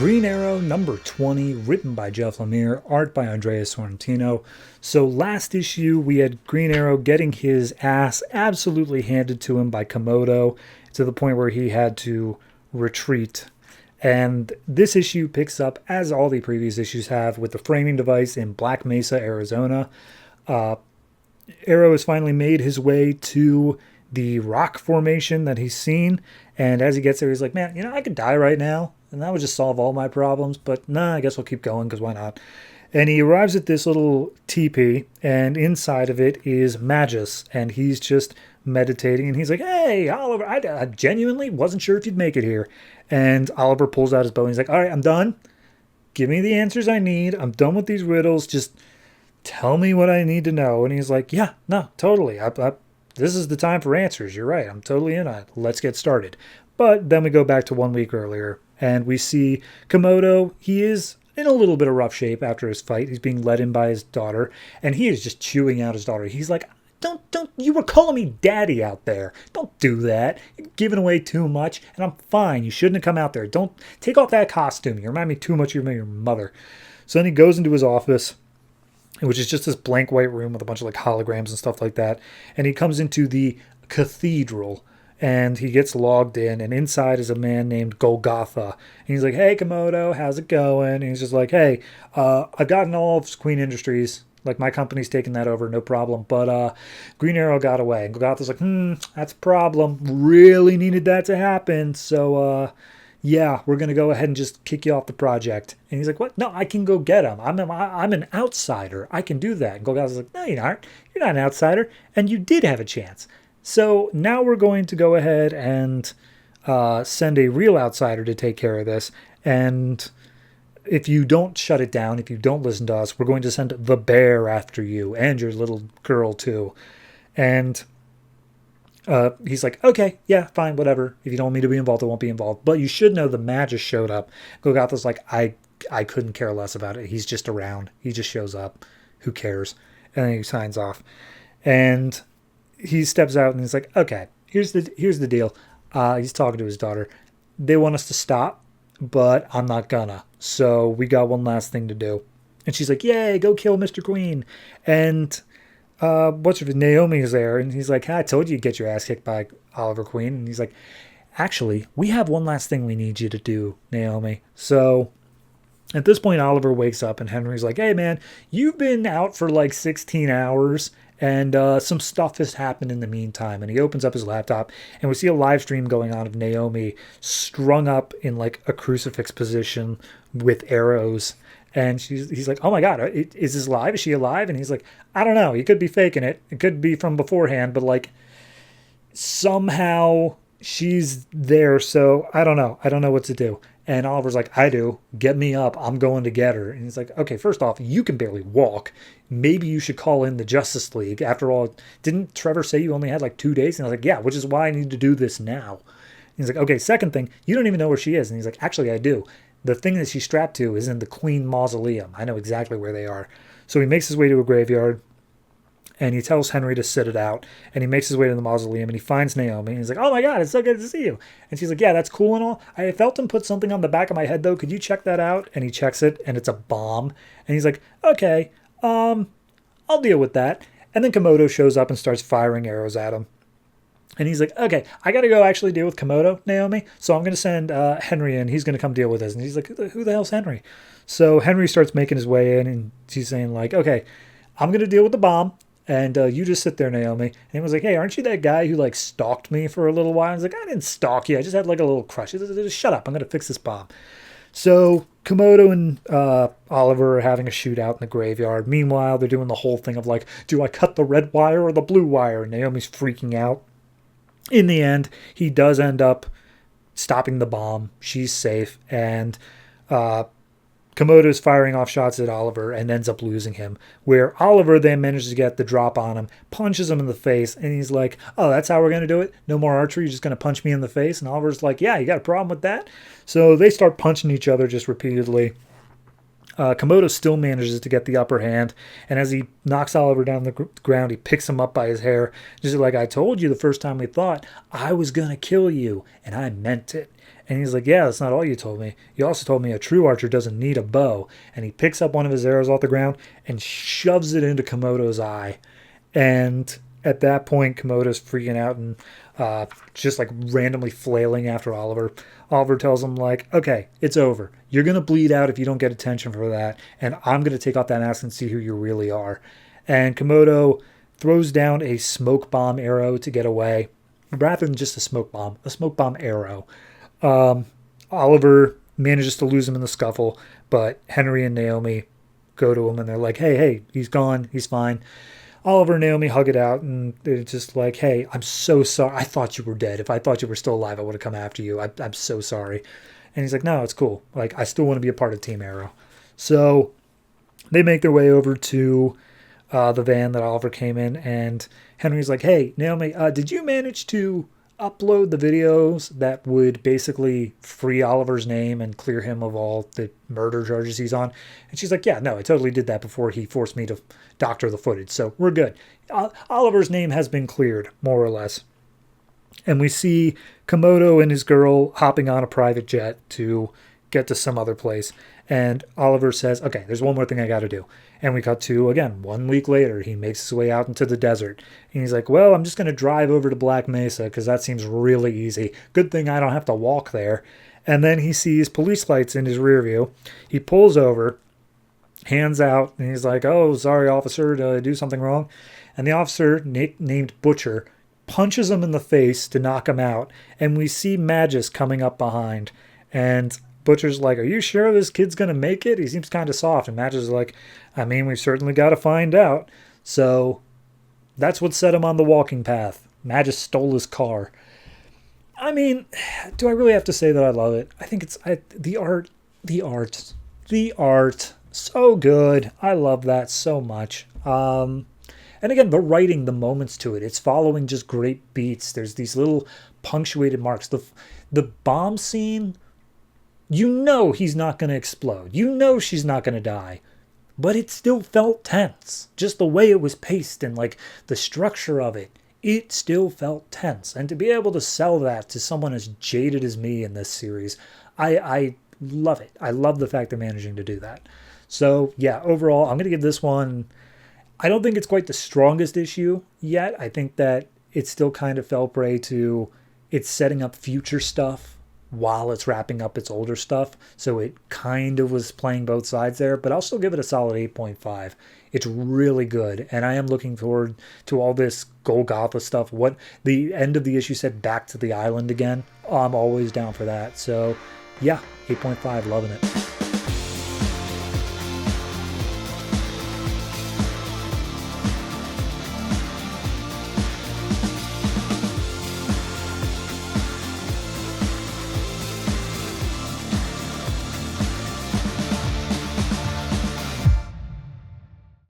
Green Arrow number 20, written by Jeff Lemire, art by Andreas Sorrentino. So last issue, we had Green Arrow getting his ass absolutely handed to him by Komodo to the point where he had to retreat. And this issue picks up, as all the previous issues have, with the framing device in Black Mesa, Arizona. Arrow has finally made his way to the rock formation that he's seen. And as he gets there, he's like, man, I could die right now, and that would just solve all my problems. But nah, I guess we'll keep going, because why not? And he arrives at this little teepee, and inside of it is Magus, and he's just meditating. And he's like, hey, Oliver, I genuinely wasn't sure if you'd make it here. And Oliver pulls out his bow, and he's like, all right, I'm done. Give me the answers I need. I'm done with these riddles. Just tell me what I need to know. And he's like, yeah, no, totally. This is the time for answers. You're right. I'm totally in on it. Let's get started. But then we go back to 1 week earlier, and we see Komodo. He is in a little bit of rough shape after his fight. He's being led in by his daughter, and he is just chewing out his daughter. He's like, don't, you were calling me daddy out there. Don't do that. You're giving away too much, and I'm fine. You shouldn't have come out there. Don't take off that costume. You remind me too much of your mother. So then he goes into his office, which is just this blank white room with a bunch of like holograms and stuff like that. And he comes into the cathedral, and he gets logged in, and inside is a man named Golgotha. And he's like, hey, Komodo, how's it going? And he's just like, hey, I've gotten all of Queen Industries. Like, my company's taking that over, no problem. But Green Arrow got away. And Golgotha's like, that's a problem. Really needed that to happen. So, yeah, we're going to go ahead and just kick you off the project. And he's like, what? No, I can go get him. I'm an outsider. I can do that. And Golgotha's like, no, you aren't. You're not an outsider. And you did have a chance. So now we're going to go ahead and send a real outsider to take care of this. And if you don't shut it down, if you don't listen to us, we're going to send the bear after you and your little girl too. And he's like, okay, yeah, fine, whatever. If you don't want me to be involved, I won't be involved. But you should know the Magus showed up. Golgotha's like, I couldn't care less about it. He's just around. He just shows up. Who cares? And then he signs off. And he steps out and he's like, okay, here's the deal. He's talking to his daughter. They want us to stop, but I'm not gonna. So we got one last thing to do. And she's like, yay, go kill Mr. Queen. And Naomi is there, and he's like, I told you to get your ass kicked by Oliver Queen. And he's like, actually, we have one last thing we need you to do, Naomi. So at this point, Oliver wakes up, and Henry's like, hey, man, you've been out for like 16 hours, and some stuff has happened in the meantime. And he opens up his laptop, and we see a live stream going on of Naomi strung up in like a crucifix position with arrows. And he's like, oh my God, is this live? Is she alive? And he's like, I don't know. He could be faking it. It could be from beforehand, but like somehow she's there. So I don't know. I don't know what to do. And Oliver's like, I do. Get me up. I'm going to get her. And he's like, okay, first off, you can barely walk. Maybe you should call in the Justice League. After all, didn't Trevor say you only had like 2 days? And I was like, yeah, which is why I need to do this now. And he's like, okay, second thing, you don't even know where she is. And he's like, actually, I do. The thing that she's strapped to is in the Queen Mausoleum. I know exactly where they are. So he makes his way to a graveyard, and he tells Henry to sit it out. And he makes his way to the mausoleum, and he finds Naomi. And he's like, oh my God, it's so good to see you. And she's like, yeah, that's cool and all. I felt him put something on the back of my head, though. Could you check that out? And he checks it, and it's a bomb. And he's like, okay, I'll deal with that. And then Komodo shows up and starts firing arrows at him. And he's like, okay, I got to go actually deal with Komodo, Naomi. So I'm going to send Henry in. He's going to come deal with this. And he's like, who the hell's Henry? So Henry starts making his way in, and he's saying like, okay, I'm going to deal with the bomb. And you just sit there, Naomi. And he was like, hey, aren't you that guy who like stalked me for a little while? I was like, I didn't stalk you. I just had like a little crush. He said, just shut up. I'm going to fix this bomb. So Komodo and Oliver are having a shootout in the graveyard. Meanwhile, they're doing the whole thing of like, do I cut the red wire or the blue wire? And Naomi's freaking out. In the end, he does end up stopping the bomb. She's safe. And Komodo's firing off shots at Oliver and ends up losing him. Where Oliver then manages to get the drop on him, punches him in the face, and he's like, oh, that's how we're going to do it? No more archery? You're just going to punch me in the face? And Oliver's like, yeah, you got a problem with that? So they start punching each other just repeatedly. Komodo still manages to get the upper hand, and as he knocks Oliver down the ground, he picks him up by his hair, just like, I told you the first time we fought, I was going to kill you, and I meant it. And he's like, yeah, that's not all you told me. You also told me a true archer doesn't need a bow. And he picks up one of his arrows off the ground and shoves it into Komodo's eye. And at that point, Komodo's freaking out and just like randomly flailing after Oliver. Oliver tells him, like, okay, it's over. You're going to bleed out if you don't get attention for that. And I'm going to take off that mask and see who you really are. And Komodo throws down a smoke bomb arrow to get away. Rather than just a smoke bomb arrow. Oliver manages to lose him in the scuffle, but Henry and Naomi go to him and they're like, hey, he's gone. He's fine. Oliver and Naomi hug it out, and they're just like, hey, I'm so sorry. I thought you were dead. If I thought you were still alive, I would have come after you. I'm so sorry. And he's like, no, it's cool. Like, I still want to be a part of Team Arrow. So they make their way over to the van that Oliver came in, and Henry's like, hey, Naomi, did you manage to upload the videos that would basically free Oliver's name and clear him of all the murder charges he's on? And she's like, yeah, no, I totally did that before he forced me to doctor the footage. So we're good. Oliver's name has been cleared, more or less. And we see Komodo and his girl hopping on a private jet to get to some other place. And Oliver says, okay, there's one more thing I got to do. And we cut to, again, 1 week later, he makes his way out into the desert. And he's like, well, I'm just going to drive over to Black Mesa because that seems really easy. Good thing I don't have to walk there. And then he sees police lights in his rear view. He pulls over, hands out, and he's like, oh, sorry, officer, did I do something wrong? And the officer, named Butcher, punches him in the face to knock him out. And we see Magus coming up behind. And Butcher's like, are you sure this kid's going to make it? He seems kind of soft. And Magus is like, I mean, we've certainly got to find out. So that's what set him on the walking path. Magus stole his car. I mean, do I really have to say that I love it? I think it's the art. So good. I love that so much. And again, the writing, the moments to it, it's following just great beats. There's these little punctuated marks. The bomb scene, you know he's not going to explode. You know she's not going to die. But it still felt tense. Just the way it was paced and like the structure of it. It still felt tense. And to be able to sell that to someone as jaded as me in this series, I love it. I love the fact they're managing to do that. So yeah, overall, I'm going to give this one, I don't think it's quite the strongest issue yet. I think that it still kind of fell prey to it's setting up future stuff while it's wrapping up its older stuff. So it kind of was playing both sides there, but I'll still give it a solid 8.5. It's really good. And I am looking forward to all this Golgotha stuff. What the end of the issue said, back to the island again. I'm always down for that. So yeah, 8.5, loving it.